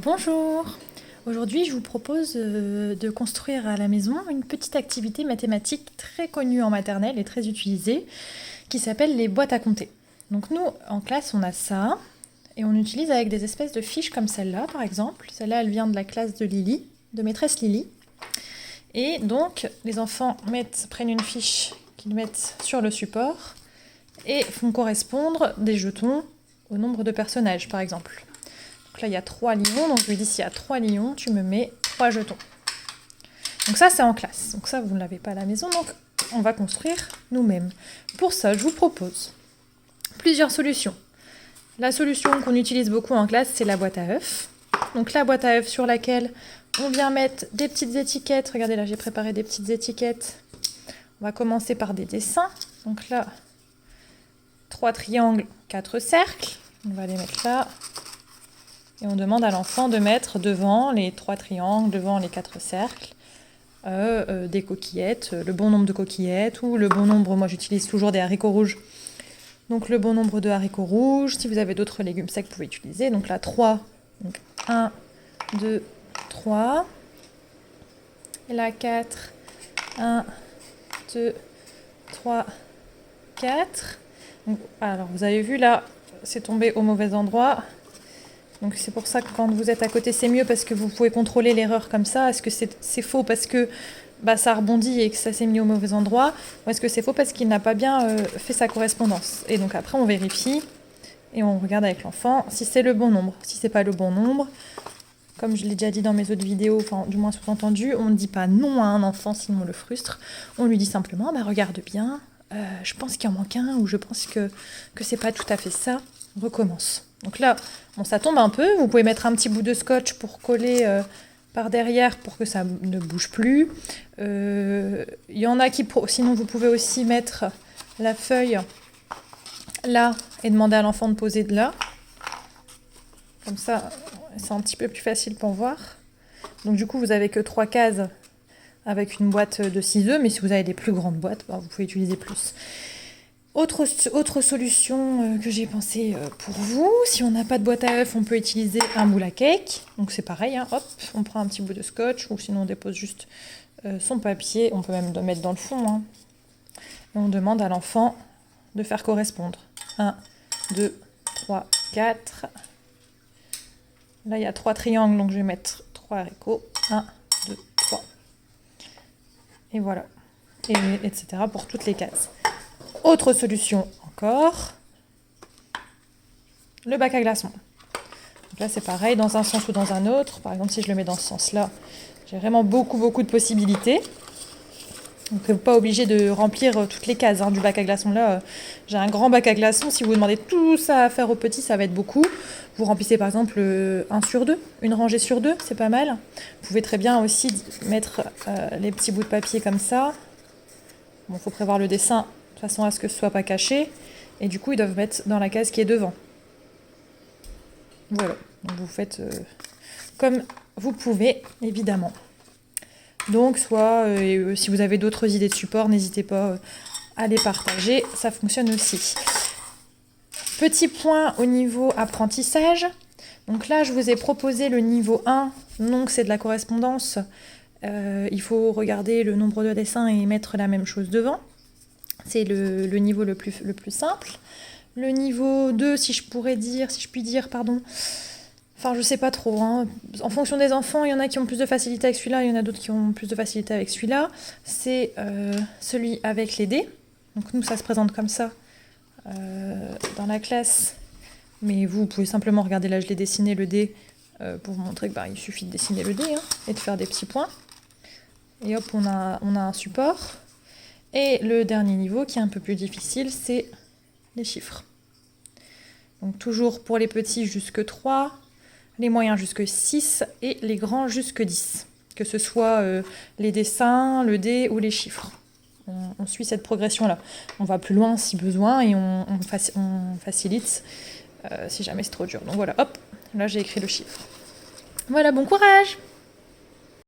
Bonjour! Aujourd'hui, je vous propose de construire à la maison une petite activité mathématique très connue en maternelle et très utilisée qui s'appelle les boîtes à compter. Donc nous, en classe, on a ça et on utilise avec des espèces de fiches comme celle-là, par exemple. Celle-là, elle vient de la classe de Lily, de maîtresse Lily. Et donc, les enfants prennent une fiche qu'ils mettent sur le support et font correspondre des jetons au nombre de personnages, par exemple. Donc là, il y a 3 lions, donc je lui dis s'il y a 3 lions, tu me mets 3 jetons. Donc ça, c'est en classe. Donc ça, vous ne l'avez pas à la maison, donc on va construire nous-mêmes. Pour ça, je vous propose plusieurs solutions. La solution qu'on utilise beaucoup en classe, c'est la boîte à œufs. Donc la boîte à œufs sur laquelle on vient mettre des petites étiquettes. Regardez là, j'ai préparé des petites étiquettes. On va commencer par des dessins. Donc là, 3 triangles, 4 cercles. On va les mettre là. Et on demande à l'enfant de mettre devant les 3 triangles, devant les 4 cercles, des coquillettes, le bon nombre de coquillettes, ou le bon nombre, moi j'utilise toujours des haricots rouges, donc le bon nombre de haricots rouges. Si vous avez d'autres légumes secs, vous pouvez utiliser. Donc là, 3, donc 1, 2, 3. Et là, 4, 1, 2, 3, 4. Donc, alors, vous avez vu là, c'est tombé au mauvais endroit. Donc c'est pour ça que quand vous êtes à côté, c'est mieux parce que vous pouvez contrôler l'erreur comme ça. Est-ce que c'est faux parce que ça rebondit et que ça s'est mis au mauvais endroit, ou est-ce que c'est faux parce qu'il n'a pas bien fait sa correspondance? Et donc après on vérifie et on regarde avec l'enfant si c'est le bon nombre. Si c'est pas le bon nombre, comme je l'ai déjà dit dans mes autres vidéos, enfin du moins sous-entendu, on ne dit pas non à un enfant sinon on le frustre. On lui dit simplement regarde bien, je pense qu'il en manque un, ou je pense que c'est pas tout à fait ça, on recommence. Donc là, bon, ça tombe un peu, vous pouvez mettre un petit bout de scotch pour coller par derrière pour que ça ne bouge plus. Il y en a qui, sinon vous pouvez aussi mettre la feuille là et demander à l'enfant de poser de là. Comme ça, c'est un petit peu plus facile pour voir. Donc du coup, vous avez que 3 cases avec une boîte de 6 œufs, mais si vous avez des plus grandes boîtes, vous pouvez utiliser plus. Autre solution que j'ai pensé pour vous, si on n'a pas de boîte à œufs, on peut utiliser un moule à cake. Donc c'est pareil, hop, on prend un petit bout de scotch, ou sinon on dépose juste son papier, on peut même le mettre dans le fond. Et on demande à l'enfant de faire correspondre. 1, 2, 3, 4. Là il y a 3 triangles, donc je vais mettre 3 haricots. 1, 2, 3. Et voilà. Et etc. pour toutes les cases. Autre solution encore, le bac à glaçons. Donc là c'est pareil, dans un sens ou dans un autre. Par exemple, si je le mets dans ce sens-là, j'ai vraiment beaucoup de possibilités. Donc vous n'êtes pas obligé de remplir toutes les cases du bac à glaçons. Là, j'ai un grand bac à glaçons. Si vous demandez tout ça à faire au petit, ça va être beaucoup. Vous remplissez par exemple 1 sur 2, une rangée sur 2, c'est pas mal. Vous pouvez très bien aussi mettre les petits bouts de papier comme ça. Bon, il faut prévoir le dessin de façon à ce que ce soit pas caché, et du coup ils doivent mettre dans la case qui est devant. Voilà, donc vous faites comme vous pouvez, évidemment. Donc soit, si vous avez d'autres idées de support, n'hésitez pas à les partager, ça fonctionne aussi. Petit point au niveau apprentissage. Donc là je vous ai proposé le niveau 1, donc c'est de la correspondance. Il faut regarder le nombre de dessins et mettre la même chose devant. C'est le niveau le plus simple. Le niveau 2, si je puis dire, enfin je sais pas trop. En fonction des enfants, il y en a qui ont plus de facilité avec celui-là, il y en a d'autres qui ont plus de facilité avec celui-là. C'est celui avec les dés. Donc nous, ça se présente comme ça dans la classe. Mais vous pouvez simplement regarder, là je l'ai dessiné le dé pour vous montrer qu'il suffit de dessiner le dé et de faire des petits points. Et hop, on a un support. Et le dernier niveau, qui est un peu plus difficile, c'est les chiffres. Donc toujours pour les petits jusque 3, les moyens jusque 6 et les grands jusque 10. Que ce soit les dessins, le dé ou les chiffres. On suit cette progression-là. On va plus loin si besoin et on facilite si jamais c'est trop dur. Donc voilà, hop, là j'ai écrit le chiffre. Voilà, bon courage!